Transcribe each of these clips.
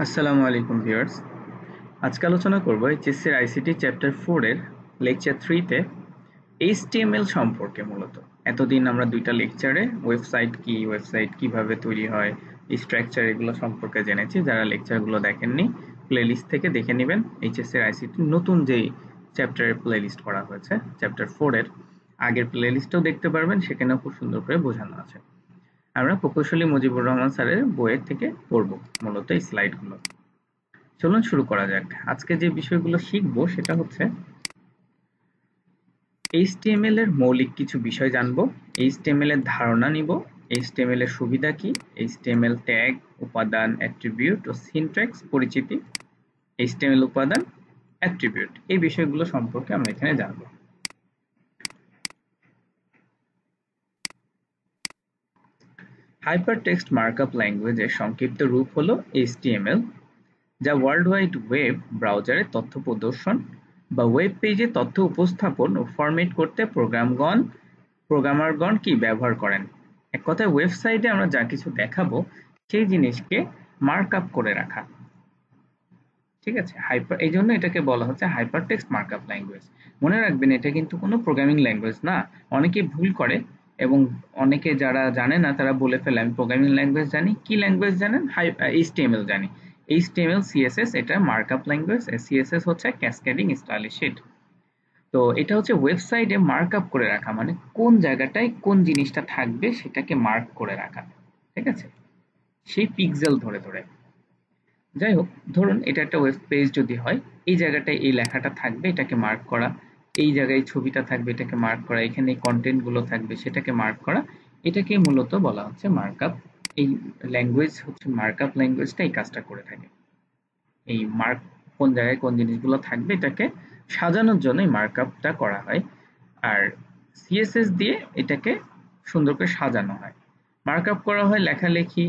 আসসালামু আলাইকুম ভিউয়ার্স। আজকে আলোচনা করব এইচএসসি আইসিটি চ্যাপ্টার 4 এর লেকচার 3 তে এইচটিএমএল সম্পর্কে। মূলত এতদিন আমরা দুইটা লেকচারে ওয়েবসাইট কি, ওয়েবসাইট কিভাবে তৈরি হয়, স্ট্রাকচার এগুলো সম্পর্কে জেনেছি। যারা লেকচারগুলো দেখেননি প্লেলিস্ট থেকে দেখে নেবেন। এইচএসসি আইসিটি নতুন যেই চ্যাপ্টারের প্লেলিস্ট করা হয়েছে চ্যাপ্টার 4 এর আগের প্লেলিস্টও দেখতে পারবেন, সেখানেও খুব সুন্দর করে বোঝানো আছে। আমরা প্রকৌশলী মুজিবুর রহমান স্যারের বইয়ের থেকে পড়ব মূলত এই স্লাইডগুলো। চলুন শুরু করা যাক। আজকে যে বিষয়গুলো শিখবো সেটা হচ্ছে এইচটিএমএল এর মৌলিক কিছু বিষয় জানবো, এইচটিএমএল এর ধারণা নিব, এইচটিএমএল এর সুবিধা কি, এইচটিএমএল ট্যাগ, উপাদান, অ্যাট্রিবিউট ও সিনট্যাক্স পরিচিতি, এইচটিএমএল উপাদান, অ্যাট্রিবিউট, এই বিষয়গুলো সম্পর্কে আমরা এখানে জানবো। হাইপারটেক্সট মার্কআপ ল্যাঙ্গুয়েজের সংক্ষিপ্ত রূপ হলো এইচটিএমএল, যা ওয়ার্ল্ড ওয়াইড ওয়েব ব্রাউজারে তথ্য প্রদর্শন বা ওয়েব পেজে তথ্য উপস্থাপন ও ফরম্যাট করতে প্রোগ্রামারগণ কি ব্যবহার করেন। এক কথায় ওয়েবসাইটে আমরা যা কিছু দেখাবো সেই জিনিসকে মার্কআপ করে রাখা। ঠিক আছে, এই জন্য এটাকে বলা হচ্ছে হাইপারটেক্সট মার্কআপ ল্যাঙ্গুয়েজ। মনে রাখবেন, এটা কিন্তু কোনো প্রোগ্রামিং ল্যাঙ্গুয়েজ না। অনেকে ভুল করে এবং অনেকে যারা জানে না তারা বলে ফেলে আমি প্রোগ্রামিং ল্যাঙ্গুয়েজ জানি। কি ল্যাঙ্গুয়েজ জানেন? এইচটিএমএল জানি। এইচটিএমএল সিএসএস এটা মার্কআপ ল্যাঙ্গুয়েজ, সিএসএস হচ্ছে ক্যাসকেডিং স্টাইলিশ শিট। তো এটা হচ্ছে ওয়েবসাইটে মার্কআপ করে রাখা, মানে কোন জায়গাটায় কোন জিনিসটা থাকবে সেটাকে মার্ক করে রাখা। ঠিক আছে, সেই পিক্সেল ধরে ধরে। যাই হোক, ধরুন এটা একটা ওয়েব পেজ যদি হয়, এই জায়গাটায় এই লেখাটা থাকবে, এটাকে মার্ক করা, এই জায়গায় ছবিটা থাকবে, এটাকে মার্ক করা, এখানে কন্টেন্ট গুলো থাকবে সেটাকে মার্ক করা। এটাকে মূলত বলা হচ্ছে মার্কআপ। এই ল্যাঙ্গুয়েজ হচ্ছে মার্কআপ ল্যাঙ্গুয়েজটা এই কাজটা করে থাকে। এই মার্ক কোন জায়গায় কোন জিনিসগুলো থাকবে এটাকে সাজানোর জন্য এই মার্কআপটা করা হয়। আর সিএসএস দিয়ে এটাকে সুন্দর করে সাজানো হয়। মার্কআপ করা হয় লেখালেখি,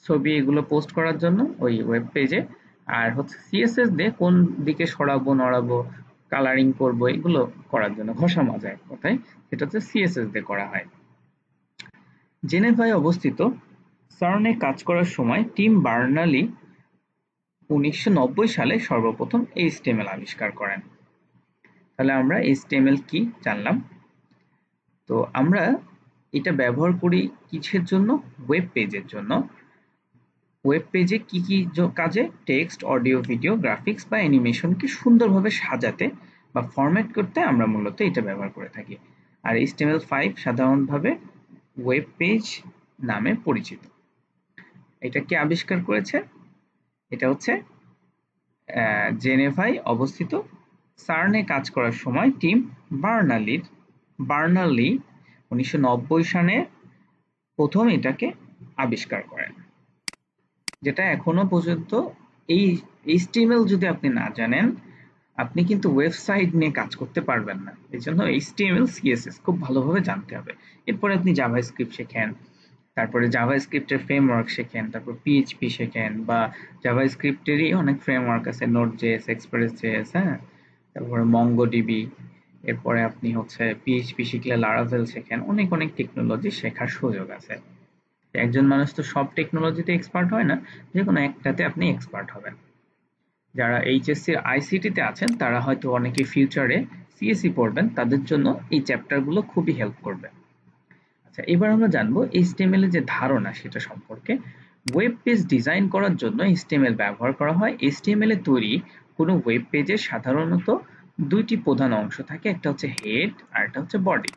ছবি এগুলো পোস্ট করার জন্য ওই ওয়েব পেজে। আর হচ্ছে সিএসএস দিয়ে কোন দিকে সরাবো নড়াবো, কালারিং করব, এগুলো করার জন্য, ঘষা মাজায় কথায়, সেটা হচ্ছে সিএসএস দিয়ে করা হয়। জেনেভায় অবস্থিত সার্নে কাজ করার সময় টিম বার্নালি 1990 সালে সর্বপ্রথম এইচটিএমএল আবিষ্কার করেন। তাহলে আমরা এইচটিএমএল কি জানলাম। তো আমরা এটা ব্যবহার করি কিসের জন্য? ওয়েব পেজের জন্য। ওয়েব পেজে কি কি কাজে? টেক্সট, অডিও, ভিডিও, গ্রাফিক্স বা অ্যানিমেশনকে সুন্দরভাবে সাজাতে বা ফরম্যাট করতে আমরা মূলত এটা ব্যবহার করে থাকি। আর HTML5 সাধারণভাবে ওয়েব পেজ নামে পরিচিত। এটা কে আবিষ্কার করেছে? এটা হচ্ছে জেনেভায় অবস্থিত সার্নে কাজ করার সময় টিম বার্নালি 1990 সালে প্রথম এটাকে আবিষ্কার করেন। যেটা এখনো পর্যন্ত এই এইচটিএমএল যদি আপনি না জানেন, আপনি কিন্তু ওয়েবসাইট নিয়ে কাজ করতে পারবেন না। এই জন্য এইচটিএমএল সিএসএস খুব ভালোভাবে জানতে হবে। এরপরে আপনি জাভাস্ক্রিপ্ট শেখেন, তারপরে জাভাস্ক্রিপ্টের ফ্রেমওয়ার্ক শেখেন, তারপর পিএইচপি শেখেন, বা জাভাস্ক্রিপ্টেরই অনেক ফ্রেমওয়ার্ক আছে, নোড.js, এক্সপ্রেস.js, হ্যাঁ, তারপরে মঙ্গোডিবি। এরপরে আপনি হচ্ছে পিএইচপি শিখলে লারাভেল শেখেন। অনেক অনেক টেকনোলজি শেখার সুযোগ আছে। একজন মানুষ তো সব টেকনোলজিতে এক্সপার্ট হয় না, যে কোনো একটাতে আপনি এক্সপার্ট হবেন। যারা এইচএসসি আইসিটিতে আছেন তারা হয়তো অনেকে ফিউচারে সিএসসি পড়বেন, তাদের জন্য এই চ্যাপ্টারগুলো খুবই হেল্প করবে। আচ্ছা, এবার আমরা জানবো এইচটিএমএল এর যে ধারণা সেটা সম্পর্কে। ওয়েব পেজ ডিজাইন করার জন্য এইচটিএমএল ব্যবহার করা হয়। এইচটিএমএল এ তৈরি কোনো ওয়েব পেজে সাধারণত দুইটি প্রধান অংশ থাকে, একটা হচ্ছে হেড আর একটা হচ্ছে বডি।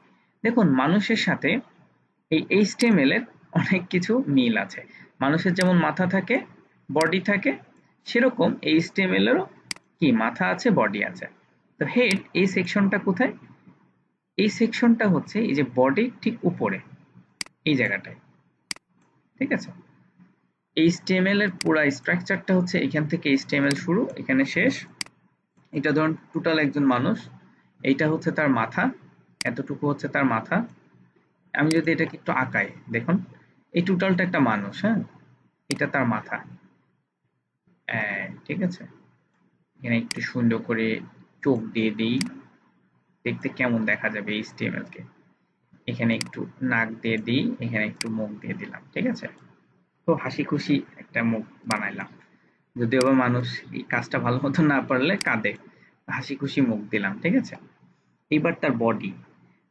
দেখুন, মানুষের সাথে এই এইচটিএমএল এর অনেক কিছু মিল আছে। মানুষের যেমন মাথা থাকে, বডি থাকে, সেরকম এইচটিএমএল এরও কি মাথা আছে, বডি আছে। তো হেড এই সেকশনটা কোথায়? এই সেকশনটা হচ্ছে এই যে বডির ঠিক উপরে এই জায়গাটায়। ঠিক আছে, এইচটিএমএল এর পুরো স্ট্রাকচারটা হচ্ছে এখান থেকে এইচটিএমএল শুরু, এখানে শেষ। এটা ধরুন টোটাল একজন মানুষ, এইটা হচ্ছে তার মাথা, এতটুকু হচ্ছে তার মাথা। আমি যদি এটাকে একটু আঁকাই, দেখুন এই টোটালটা একটা মানুষ, হ্যাঁ, এটা তার মাথা। ঠিক আছে, এখানে একটু সুন্দর করে চোখ দিয়ে দিই, দেখতে কেমন দেখা যাবে এইচটিএমএল কে। এখানে একটু নাক দিয়ে দিই, এখানে একটু মুখ দিয়ে দিলাম। ঠিক আছে, তো হাসি খুশি একটা মুখ বানাইলাম। যদিও বা মানুষ এই কাজটা ভালো মতো না পারলে কাঁদে, হাসি খুশি মুখ দিলাম, ঠিক আছে। এইবার তার বডি,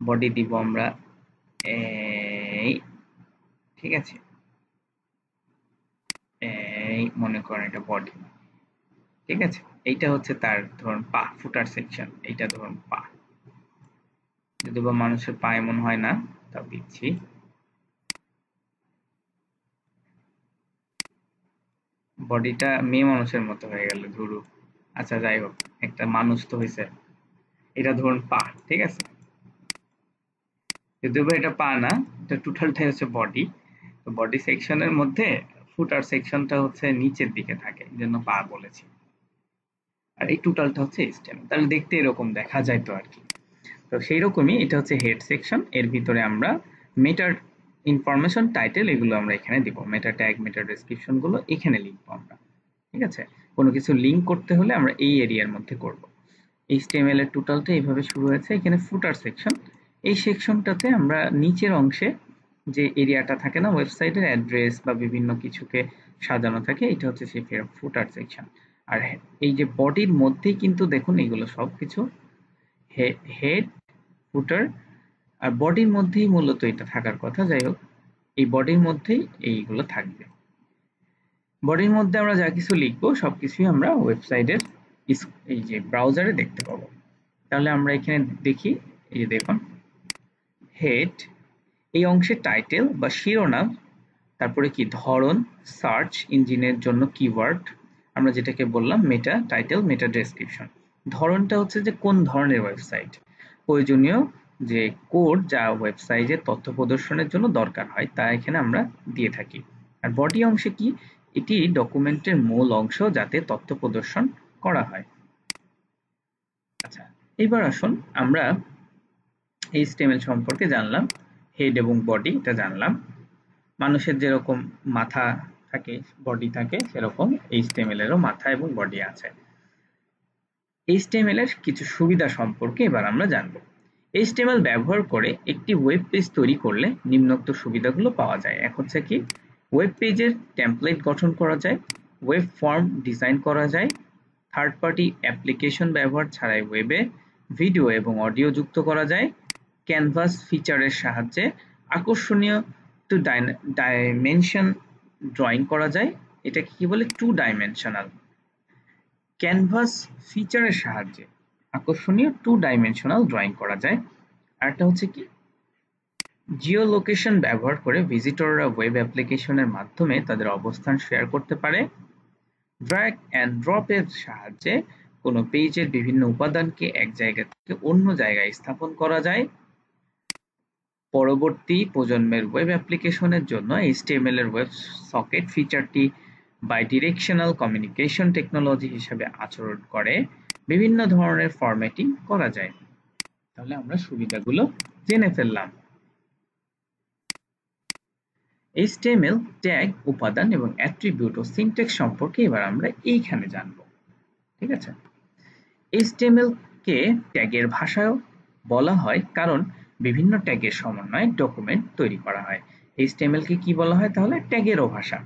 বডি দিব আমরা এই, ঠিক আছে, এই মনে করেন এটা বডি, ঠিক আছে। এইটা হচ্ছে তার ধরুন পা, ফুটার সেকশন, এইটা ধরুন পা, যদিও বা মানুষের পা এমন হয় না, তাও দিচ্ছি। বডিটা মেয়ে মানুষের মতো হয়ে গেল ধরু, আচ্ছা যাই হোক, একটা মানুষ তো হয়েছে। এটা ধরুন পা, ঠিক আছে, যদিও বা এটা পা না, এটা টোটালটাই হচ্ছে বডি। তো বডি সেকশনের মধ্যে ফুটার সেকশনটা হচ্ছে নিচের দিকে থাকে, এই জন্য পা বলেছি। আর এই টোটালটা হচ্ছে স্টেম, তাহলে দেখতে এরকম দেখা যায় তো আর কি। তো সেই রকমই এটা হচ্ছে হেড সেকশন, এর ভিতরে আমরা মেটার ইনফরমেশন, টাইটেল, এগুলো আমরা এখানে দিব, মেটা ট্যাগ, মেটা ডেসক্রিপশন গুলো এখানে লিখবো আমরা, ঠিক আছে। কোনো কিছু লিংক করতে হলে আমরা এই এরিয়ার মধ্যে করব। এইচটিএমএল এর টোটালটা এইভাবে শুরু হয়েছে, এখানে ফুটার সেকশন, এই সেকশনটাতে আমরা নিচের অংশে যে এরিয়াটা থাকে না ওয়েবসাইটের অ্যাড্রেস বা বিভিন্ন কিছুকে সাজানো থাকে, এটা হচ্ছে সেই ফুটার সেকশন। আর এই যে বডির মধ্যেই কিন্তু দেখুন এগুলো সবকিছু হেড, ফুটার আর বডির মধ্যেই মূলত এটা থাকার কথা। যাই হোক, এই বডির মধ্যেই এইগুলো থাকবে। বডির মধ্যে আমরা যা কিছু লিখবো সবকিছুই আমরা ওয়েবসাইটের এই যে ব্রাউজারে দেখতে পাবো। তাহলে আমরা এখানে দেখি, এই যে দেখুন হেড, এই অংশে টাইটেল বা শিরোনাম, তারপরে কি ধরন, সার্চ ইঞ্জিনের জন্য কিওয়ার্ড, আমরা যেটাকে বললাম মেটা টাইটেল, মেটা ডেসক্রিপশন। ধরনটা হচ্ছে যে কোন ধরনের ওয়েবসাইট, প্রয়োজনীয় যে কোড যা ওয়েবসাইটে তথ্য প্রদর্শনের জন্য দরকার হয় তা এখানে আমরা দিয়ে থাকি। আর বডি অংশে কি, এটি ডকুমেন্টের মূল অংশ যাতে তথ্য প্রদর্শন করা হয়। আচ্ছা, এবার আসুন আমরা এইচটিএমএল সম্পর্কে জানলাম, হেড এবং বডি এটা জানলাম। মানুষের যেরকম মাথা থাকে, বডি থাকে, সেরকম এইচটিএমএল এরও মাথা এবং বডি আছে। এইচটিএমএল এর কিছু সুবিধা সম্পর্কে এবার আমরা জানব। এইচটিএমএল ব্যবহার করে একটি ওয়েব পেজ তৈরি করলে নিম্নোক্ত সুবিধাগুলো পাওয়া যায়। এক হচ্ছে কি, ওয়েব পেজের টেমপ্লেট গঠন করা যায়, ওয়েব ফর্ম ডিজাইন করা যায়, থার্ড পার্টি অ্যাপ্লিকেশন ব্যবহার ছাড়াই ওয়েবে ভিডিও এবং অডিও যুক্ত করা যায়, ক্যানভাস ফিচারের সাহায্যে আকর্ষণীয় টু ডাইমেনশন ড্রয়িং করা যায়। এটাকে কি বলে, টু ডাইমেনশনাল। ক্যানভাস ফিচারের সাহায্যে আকর্ষণীয় টু ডাইমেনশনাল ড্রয়িং করা যায়। আরেকটা হচ্ছে কি, জিও লোকেশন ব্যবহার করে ভিজিটররা ওয়েব অ্যাপ্লিকেশনের মাধ্যমে তাদের অবস্থান শেয়ার করতে পারে। ড্র্যাগ অ্যান্ড ড্রপ এর সাহায্যে কোনো পেজের বিভিন্ন উপাদানকে এক জায়গা থেকে অন্য জায়গায় স্থাপন করা যায়। পরবর্তী প্রজন্মের ওয়েব অ্যাপ্লিকেশনের জন্য এইচটিএমএল এর ওয়েব সকেট ফিচারটি বাইডিরেকশনাল কমিউনিকেশন টেকনোলজি হিসেবে আচরণ করে। বিভিন্ন ধরনের ফরম্যাটিং করা যায়। তাহলে আমরা সুবিধাগুলো জেনে ফেললাম। এইচটিএমএল ট্যাগ, উপাদান এবং অ্যাট্রিবিউট ও সিনট্যাক্স সম্পর্কে এবার আমরা এইখানে জানব, ঠিক আছে। এইচটিএমএল কে ট্যাগের ভাষাও বলা হয় কারণ বিভিন্ন ট্যাগের সমন্বয়ে ডকুমেন্ট তৈরি করা হয়। এইচটিএমএল কে কি বলা হয় তাহলে, ট্যাগেরও ভাষা।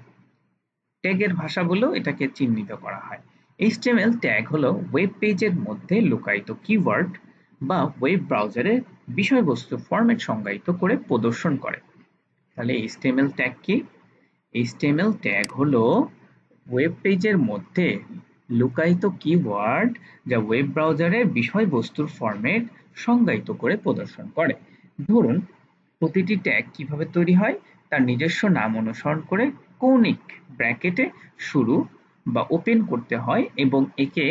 ট্যাগের ভাষা বলেও এটাকে চিহ্নিত করা হয়। এইচটিএমএল ট্যাগ হলো ওয়েব পেজের মধ্যে লুকায়িত কিওয়ার্ড বা ওয়েব ব্রাউজারের বিষয়বস্তু ফরম্যাট সংজ্ঞায়িত করে প্রদর্শন করে। তাহলে এইচটিএমএল ট্যাগ কি? এইচটিএমএল ট্যাগ হলো ওয়েব পেজের মধ্যে লুকায়িত কিওয়ার্ড যা ওয়েব ব্রাউজারের বিষয়বস্তুর ফরম্যাট সংজ্ঞায়িত করে প্রদর্শন করে। ধরুন, প্রতিটি ট্যাগ কিভাবে তৈরি হয়, তার নিজস্ব নাম অনুসরণ করে কৌণিক ব্র্যাকেটে শুরু বা ওপেন করতে হয় এবং একে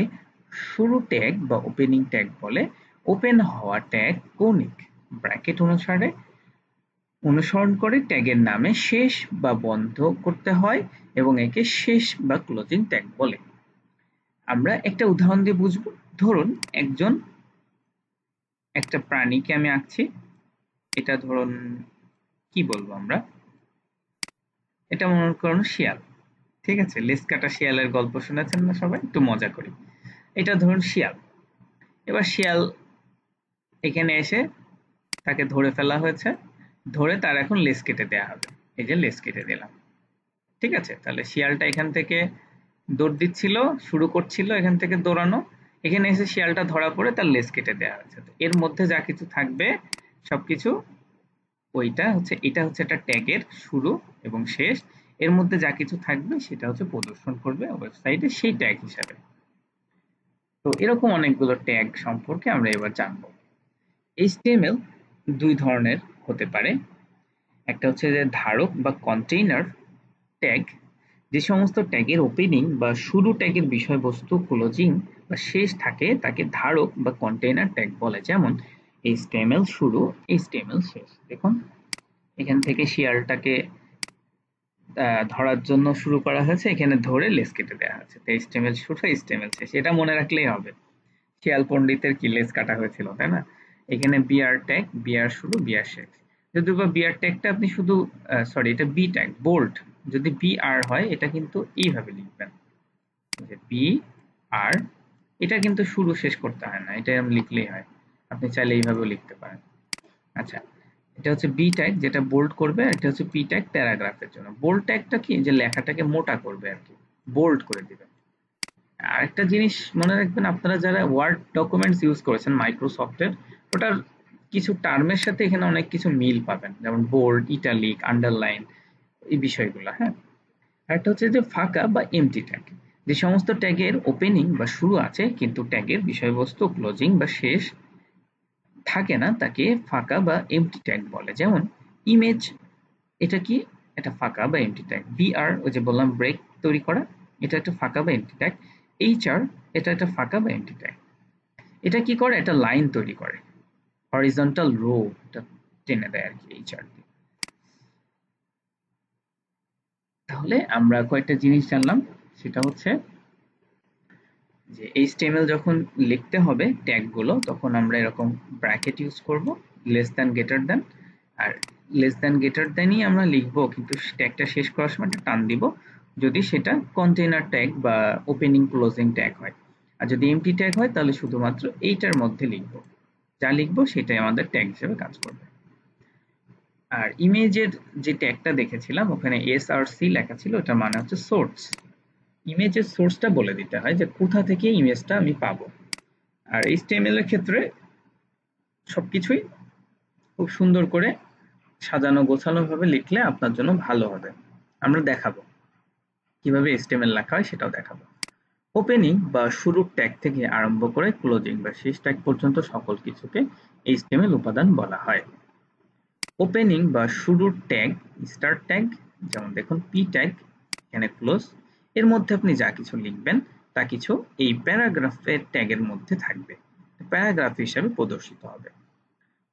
শুরু ট্যাগ বা ওপেনিং ট্যাগ বলে। ওপেন হওয়া ট্যাগ কৌণিক ব্র্যাকেট অনুসরণ করে ট্যাগের নামে শেষ বা বন্ধ করতে হয় এবং একে শেষ বা ক্লোজিং ট্যাগ বলে। আমরা একটা উদাহরণ দিয়ে বুঝবো। ধরুন, একটা প্রাণীকে আমি আঁকছি, এটা ধরুন কি বলবো আমরা, এটা মনে করুন শিয়াল, ঠিক আছে। লেজ কাটা শিয়ালের গল্প শুনেছেন না সবাই, একটু মজা করি। এটা ধরুন শিয়াল। এবার শিয়াল এখানে এসে তাকে ধরে ফেলা হয়েছে, ধরে তার এখন লেজ কেটে দেওয়া হবে। এই যে লেজ কেটে দিলাম, ঠিক আছে। তাহলে শিয়ালটা এখান থেকে দৌড় দিচ্ছিল, শুরু করছিল এখান থেকে দৌড়ানো, এখানে এসে শিয়ালটা ধরা পড়ে তার লেজ কেটে দেওয়া হয়েছে। এর মধ্যে যা কিছু থাকবে সবকিছু এটা হচ্ছে একটা ট্যাগের শুরু এবং শেষ। এর মধ্যে যা কিছু থাকবে সেটা হচ্ছে প্রদর্শন করবে ওয়েবসাইটে সেই ট্যাগ হিসাবে। তো এরকম অনেকগুলো ট্যাগ সম্পর্কে আমরা এবার জানবো। HTML দুই ধরনের হতে পারে। একটা হচ্ছে যে ধারক বা কন্টেইনার ট্যাগ, যে সমস্ত ট্যাগের ওপেনিং বা শুরু ট্যাগের বিষয়বস্তু ক্লোজিং বা শেষ থাকে তাকে ধারক বা কন্টেইনার ট্যাগ বলে। যেমন HTML শুরু, HTML শেষ। দেখুন এখান থেকে শিয়ালটাকে ধরার জন্য শুরু করা হয়েছে, এখানে ধরে লেজ কেটে দেওয়া হয়েছে। তো HTML শুরু, HTML শেষ, এটা মনে রাখলেই হবে। শিয়াল পণ্ডিতের কি লেজ কাটা হয়েছিল, তাই না? এখানে বিআর ট্যাগ, বিআর শুরু, বিআর শেষ। যদি বা বিআর ট্যাগটা আপনি শুধু সরি এটা বি ট্যাগ বোল্ড, যদি বিআর হয় এটা কিন্তু এইভাবে লিখবেন যে বি আর, এটা কিন্তু শুরু শেষ করতে হয় না, এটা আমি লিখলেই হয়, আপনি চাইলে এইভাবেও লিখতে পারেন। আচ্ছা, এটা হচ্ছে বি ট্যাগ যেটা বোল্ড করবে, এটা হচ্ছে পি ট্যাগ প্যারাগ্রাফের জন্য। বোল্ড ট্যাগটা কি, যে লেখাটাকে মোটা করবে আর কি, বোল্ড করে দিবে। আরেকটা জিনিস মনে রাখবেন, আপনারা যারা ওয়ার্ড ডকুমেন্টস ইউজ করেছেন মাইক্রোসফটের, ওটার কিছু টার্মের সাথে এখানে অনেক কিছু মিল পাবেন, যেমন বোল্ড, ইটালিক, আন্ডারলাইন, এই বিষয়গুলো। হ্যাঁ, আরেকটা হচ্ছে যে ফাঁকা বা এমটি ট্যাগ, যে সমস্ত ট্যাগের ওপেনিং বা শুরু আছে কিন্তু ট্যাগের বিষয়বস্তু ক্লোজিং বা শেষ থাকে না তাকে ফাঁকা বা এমটি ট্যাগ বলে। যেমন ইমেজ, এটা কি, এটা ফাঁকা বা এমটি ট্যাগ। বিআর, ওই যে বললাম ব্রেক তৈরি করা, এটা একটা ফাঁকা বা এমটি ট্যাগ। এইচআর, এটা একটা ফাঁকা বা এমটি ট্যাগ। এটা কি করে, এটা লাইন তৈরি করে, হরিজন্টাল রো এটা টেনে দেয় আর কি এইচআর দিয়ে। তাহলে আমরা কয়েকটা জিনিস জানলাম, সেটা হচ্ছে যে HTML যখন লিখতে হবে ট্যাগগুলো, তখন আমরা এরকম ব্র্যাকেট ইউজ করব, লেস দ্যান গ্রেটার দ্যান, আর লেস দ্যান গ্রেটার দ্যানই আমরা লিখবো, কিন্তু ট্যাগটা শেষ করার সময় একটা টান দিব যদি সেটা কন্টেইনার ট্যাগ বা ওপেনিং ক্লোজিং ট্যাগ হয়। আর যদি এমটি ট্যাগ হয় তাহলে শুধুমাত্র এইটার মধ্যে লিখবো, যা লিখবো সেটাই আমাদের ট্যাগ হিসেবে কাজ করবে। আর ইমেজের যে ট্যাগটা দেখেছিলাম ওখানে এসআরসি লেখা ছিল, ওটার মানে হচ্ছে সোর্স। ইমেজের সোর্সটা বলে দিতে হয় যে কোথা থেকে ইমেজটা আমি পাবো। আর HTML এর ক্ষেত্রে সবকিছুই খুব সুন্দর করে সাজানো গোছানো ভাবে লিখলে আপনার জন্য ভালো হবে। আমরা দেখাবো কিভাবে HTML লেখা হয়, সেটাও দেখাবো। ওপেনিং বা শুরুর ট্যাগ থেকে আরম্ভ করে ক্লোজিং বা শেষ ট্যাগ পর্যন্ত সকল কিছুকে HTML উপাদান বলা হয়। ওপেনিং বা শুরুর ট্যাগ স্টার্ট ট্যাগ, যেমন দেখুন পি ট্যাগ, এখানে ক্লোজ, এর মধ্যে আপনি যা কিছু লিখবেন তা কিছু এই প্যারাগ্রাফের ট্যাগের মধ্যে থাকবে, প্যারাগ্রাফ হিসেবে প্রদর্শিত হবে।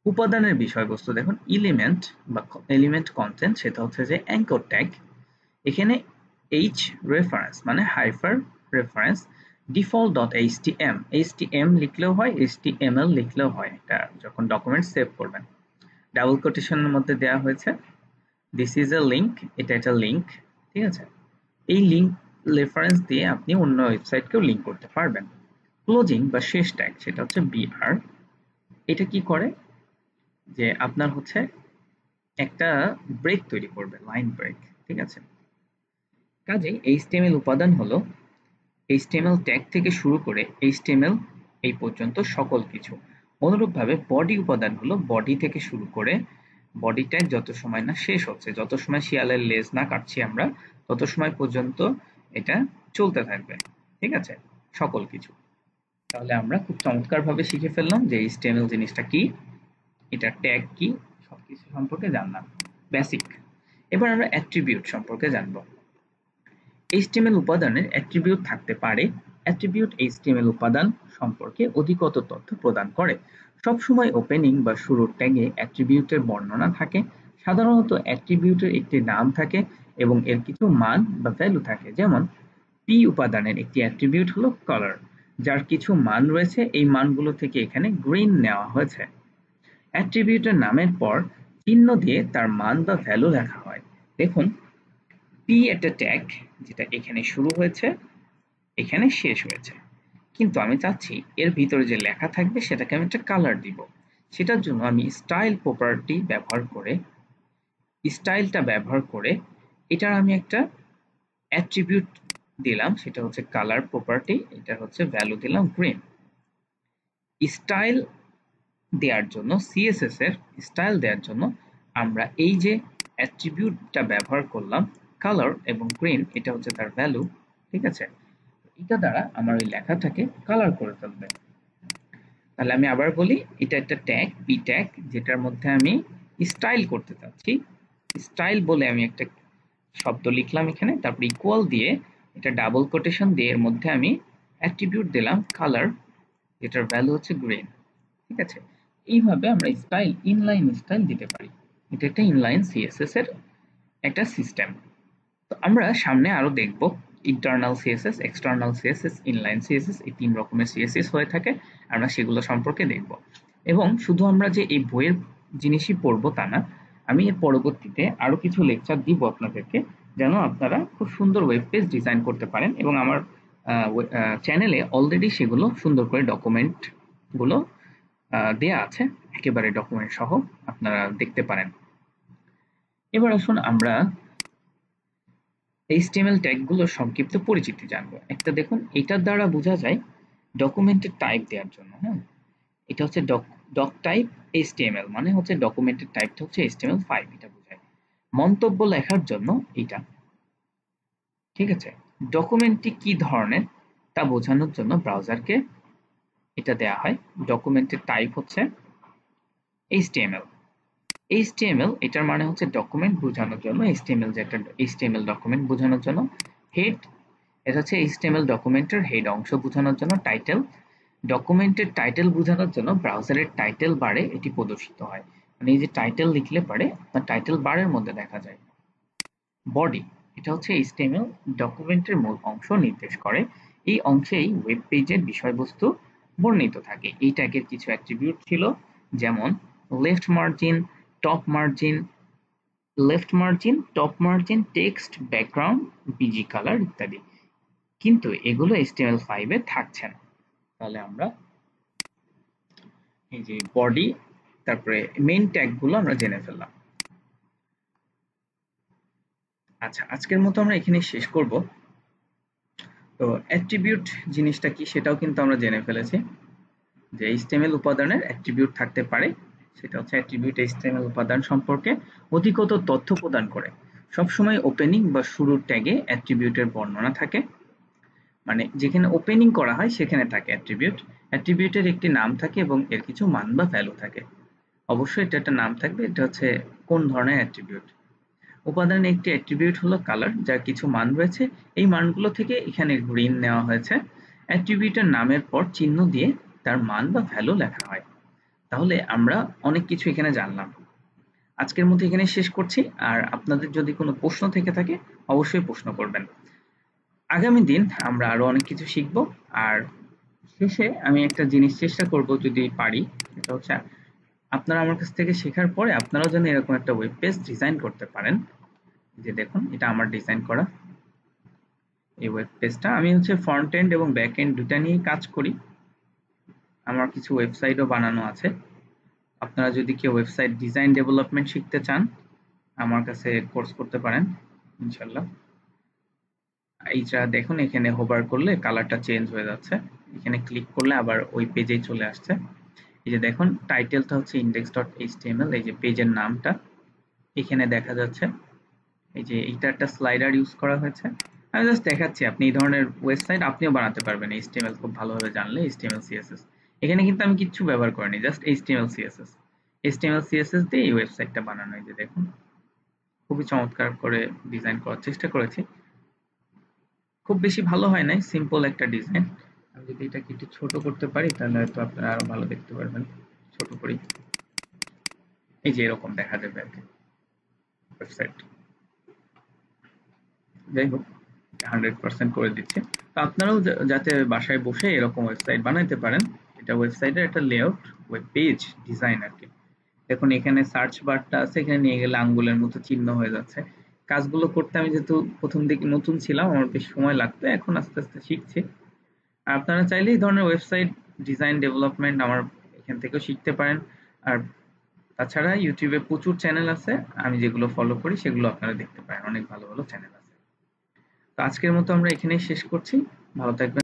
উপাদানের বিষয়বস্তু দেখুন এলিমেন্ট বা এলিমেন্ট কন্টেন্ট, সেটা হচ্ছে যে অ্যাঙ্কর ট্যাগ। এখানে এইচ রেফারেন্স মানে hyper reference, default dot HTM, HTM লিখলেও হয়, এইচটিএমএল লিখলেও হয়, এটা যখন ডকুমেন্ট সেভ করবেন। ডাবল কোটেশনের মধ্যে দেওয়া হয়েছে দিস ইজ এ লিঙ্ক, এটা একটা লিঙ্ক, ঠিক আছে? এই লিঙ্ক রেফারেন্স দিয়ে আপনি অন্য ওয়েবসাইটকেও লিঙ্ক করতে পারবেন। ক্লোজিং বা শেষ ট্যাগ, সেটা হচ্ছে বিআর, এটা কি করে, যে আপনার হচ্ছে একটা ব্রেক তৈরি করবে, লাইন ব্রেক, ঠিক আছে? কাজে HTML উপাদান হলো HTML ট্যাগ থেকে শুরু করে HTML এই পর্যন্ত সকল কিছু। অনুরূপভাবে বডি উপাদান হলো বডি থেকে শুরু করে বডি ট্যাগ যত সময় না শেষ হচ্ছে, যত সময় শিয়ালের লেজ না কাটছি আমরা, তত সময় পর্যন্ত এটা চলতে থাকবে, ঠিক আছে? সকল কিছু। তাহলে আমরা খুব চমৎকার ভাবে শিখে ফেললাম যে HTML জিনিসটা কি, এটা ট্যাগ কি, সবকিছু সম্পর্কে জানলাম বেসিক। এবার আমরা অ্যাট্রিবিউট সম্পর্কে জানবো। HTML উপাদানের অ্যাট্রিবিউট থাকতে পারে। অ্যাট্রিবিউট HTML উপাদান সম্পর্কে অধিকতর তথ্য প্রদান করে। সবসময় ওপেনিং বা শুরুর ট্যাগে অ্যাট্রিবিউটের বর্ণনা থাকে। সাধারণত অ্যাট্রিবিউটের একটি নাম থাকে এবং এর কিছু মান বা ভ্যালু থাকে। যেমন পি উপাদানের একটি অ্যাট্রিবিউট হলো কালার, যার কিছু মান রয়েছে, এই মানগুলো থেকে এখানে গ্রিন নেওয়া হয়েছে। অ্যাট্রিবিউটের নামের পর চিহ্ন দিয়ে তার মান বা ভ্যালু লেখা হয়। দেখুন পি একটা ট্যাগ যেটা এখানে শুরু হয়েছে, এখানে শেষ হয়েছে, কিন্তু আমি চাচ্ছি এর ভিতরে যে লেখা থাকবে সেটাকে আমি একটা কালার দিব। সেটার জন্য আমি স্টাইল প্রপার্টি ব্যবহার করে, স্টাইলটা ব্যবহার করে এটার আমি একটা অ্যাট্রিবিউট দিলাম সেটা হচ্ছে কালার প্রপার্টি, এটা হচ্ছে ভ্যালু দিলাম গ্রিন। স্টাইল দেওয়ার জন্য, সিএসএস এর স্টাইল দেওয়ার জন্য আমরা এই যে অ্যাট্রিবিউটটা ব্যবহার করলাম কালার এবং গ্রিন, এটা হচ্ছে তার ভ্যালু, ঠিক আছে। এটা দ্বারা আমার ওই লেখাটাকে কালার করে ফেলবে। তাহলে আমি আবার বলি, এটা একটা ট্যাগ পি ট্যাগ, যেটার মধ্যে আমি স্টাইল করতে চাচ্ছি। স্টাইল বলে আমি একটা শব্দ লিখলাম এখানে, তারপর ইকুয়াল দিয়ে এটা ডাবল কোটেশন দিয়ে এর মধ্যে আমি অ্যাট্রিবিউট দিলাম কালার, যেটার ভ্যালু হচ্ছে গ্রিন, ঠিক আছে। এইভাবে আমরা স্টাইল, ইনলাইন স্টাইল দিতে পারি। এটা একটা ইনলাইন সিএসএস এর একটা সিস্টেম। তো আমরা সামনে আরো দেখব internal CSS, external CSS, inline CSS, এই 3 রকমের সিএসএস হয়ে থাকে। আমরা সেগুলো সম্পর্কে দেখব। এবং শুধু আমরা যে এই বইয়ের জিনিসই পড়বো তা না, আমি এর পরবর্তীতে আরো কিছু লেকচার দিব আপনাদেরকে, যেন আপনারা খুব সুন্দর ওয়েব পেজ ডিজাইন করতে পারেন। এবং আমার চ্যানেলে অলরেডি সেগুলো সুন্দর করে ডকুমেন্ট গুলো দেয়া আছে, একেবারে ডকুমেন্ট সহ আপনারা দেখতে পারেন। এবার আসুন আমরা HTML ট্যাগগুলোর সংক্ষিপ্ত পরিচিতি জানবো। একটা দেখুন, এটার দ্বারা বোঝা যায় ডকুমেন্টের টাইপ দেওয়ার জন্য। হ্যাঁ, এটা হচ্ছে ডক টাইপ HTML, মানে হচ্ছে ডকুমেন্টের টাইপটা হচ্ছে HTML5, এটা বোঝায়। মন্তব্য লেখার জন্য এটা, ঠিক আছে। ডকুমেন্টটি কি ধরনের তা বোঝানোর জন্য ব্রাউজারকে এটা দেয়া হয়। ডকুমেন্টের টাইপ হচ্ছে HTML। HTML এটার মানে হচ্ছে ডকুমেন্ট বোঝানোর জন্য, HTML যেটা HTML ডকুমেন্ট বোঝানোর জন্য। হেড, এটা হচ্ছে HTML ডকুমেন্টের হেড অংশ বোঝানোর জন্য। টাইটেল, ডকুমেন্টের টাইটেল বোঝানোর জন্য ব্রাউজারের টাইটেল বারে এটি প্রদর্শিত হয়, মানে এই যে টাইটেল লিখলে পারে আপনার টাইটেল বারের মধ্যে দেখা যায়। বডি, এটা হচ্ছে HTML ডকুমেন্টের মূল অংশ নির্দেশ করে। এই অংশেই ওয়েব পেজের বিষয়বস্তু বর্ণিত থাকে। এই ট্যাগের কিছু অ্যাট্রিবিউট ছিল, যেমন left margin, top margin, top margin, text, background, busy colour ইত্যাদি। কিন্তু এগুলো HTML5 এ থাকছে না। তাহলে আমরা এই যে বডি, তারপরে মেইন ট্যাগগুলো আমরা জেনে ফেললাম। আচ্ছা, আজকের মতো আমরা এখানে শেষ করব। তো অ্যাট্রিবিউট জিনিসটা কি সেটাও কিন্তু আমরা জেনে ফেলেছি, যে HTML উপাদানের অ্যাট্রিবিউট থাকতে পারে। সেটা হচ্ছে অ্যাট্রিবিউট HTML উপাদান সম্পর্কে অধিকতর তথ্য প্রদান করে। সবসময় ওপেনিং বা শুরুর ট্যাগে অ্যাট্রিবিউটের বর্ণনা থাকে, মানে যেখানে ওপেনিং করা হয় সেখানে থাকে অ্যাট্রিবিউট। অ্যাট্রিবিউটের একটি নাম থাকে এবং এর কিছু মান বা ভ্যালু থাকে। অবশ্যই এটা একটা নাম থাকবে, এটা হচ্ছে কোন ধরনের অ্যাট্রিবিউট। উপাদানের একটি অ্যাট্রিবিউট হলো কালার, যার কিছু মান রয়েছে। এই মানগুলো থেকে এখানে গ্রিন নেওয়া হয়েছে। অ্যাট্রিবিউটের নামের পর চিহ্ন দিয়ে তার মান বা ভ্যালু লেখা হয়। তাহলে আমরা অনেক কিছু এখানে জানলাম। আজকের মতো এখানে শেষ করছি। আর আপনাদের যদি কোনো প্রশ্ন থেকে থাকে অবশ্যই প্রশ্ন করবেন। আগামী দিন আমরা আরো অনেক কিছু শিখব। আর শেষে আমি একটা জিনিস চেষ্টা করব, যদি পারি, সেটা হচ্ছে আপনারা আমার কাছ থেকে শেখার পরে আপনারাও যেন এরকম একটা ওয়েব পেজ ডিজাইন করতে পারেন। যে দেখুন, এটা আমার ডিজাইন করা এই ওয়েব পেজটা। আমি হচ্ছে ফ্রন্ট এন্ড এবং ব্যাক এন্ড দুটা নিয়ে কাজ করি। আমার কিছু ওয়েবসাইটও বানানো আছে। আপনারা যদি কেউ ওয়েবসাইট ডিজাইন ডেভেলপমেন্ট শিখতে চান, আমার কাছে কোর্স করতে পারেন ইনশাল্লাহ। এইটা দেখুন, এখানে হোভার করলে কালারটা চেঞ্জ হয়ে যাচ্ছে, এখানে ক্লিক করলে আবার ওই পেজেই চলে আসছে। এই যে দেখুন, টাইটেলটা হচ্ছে index.html, এই যে পেজের নামটা এখানে দেখা যাচ্ছে। এই যে এইটা একটা স্লাইডার ইউজ করা হয়েছে। আমি জাস্ট দেখাচ্ছি, আপনি এই ধরনের ওয়েবসাইট আপনিও বানাতে পারবেন HTML খুব ভালোভাবে জানলে। HTML CSS এখানে কিন্তু আমি কিচ্ছু ব্যবহার করিনি, জাস্ট HTML CSS দিয়ে এই ওয়েবসাইটটা বানানো। এই যে দেখুন, খুবই চমৎকার করে ডিজাইন করার চেষ্টা করেছি। খুব বেশি ভালো হয় নাই, সিম্পল একটা ডিজাইন। আমি যদি এটাকে একটু ছোট করতে পারি তাহলে হয়তো আপনারা আরো ভালো দেখতে পারবেন। ছোট করি, এই যে এরকম দেখা যাবে আর কি ওয়েবসাইট। যাই হোক, 100% করে দিচ্ছে। তো আপনারাও যাতে বাসায় বসে এরকম ওয়েবসাইট বানাইতে পারেন। এটা ওয়েবসাইটের একটা লেআউট, ওয়েব পেজ ডিজাইন আর কি। দেখুন এখানে সার্চ বারটা আছে, এখানে নিয়ে গেলে আঙ্গুলের মতো চিহ্ন হয়ে যাচ্ছে। কাজগুলো করতে আমি যেহেতু প্রথম দিকে নতুন ছিলাম, আমার বেশ সময় লাগতো, এখন আস্তে আস্তে শিখছি। আর আপনারা চাইলে এই ধরনের ওয়েবসাইট ডিজাইন ডেভেলপমেন্ট আমার এখান থেকেও শিখতে পারেন। আর তাছাড়া ইউটিউবে প্রচুর চ্যানেল আছে, আমি যেগুলো ফলো করি সেগুলো আপনারা দেখতে পারেন, অনেক ভালো ভালো চ্যানেল আছে। তো আজকের মতো আমরা এখানেই শেষ করছি। ভালো থাকবেন।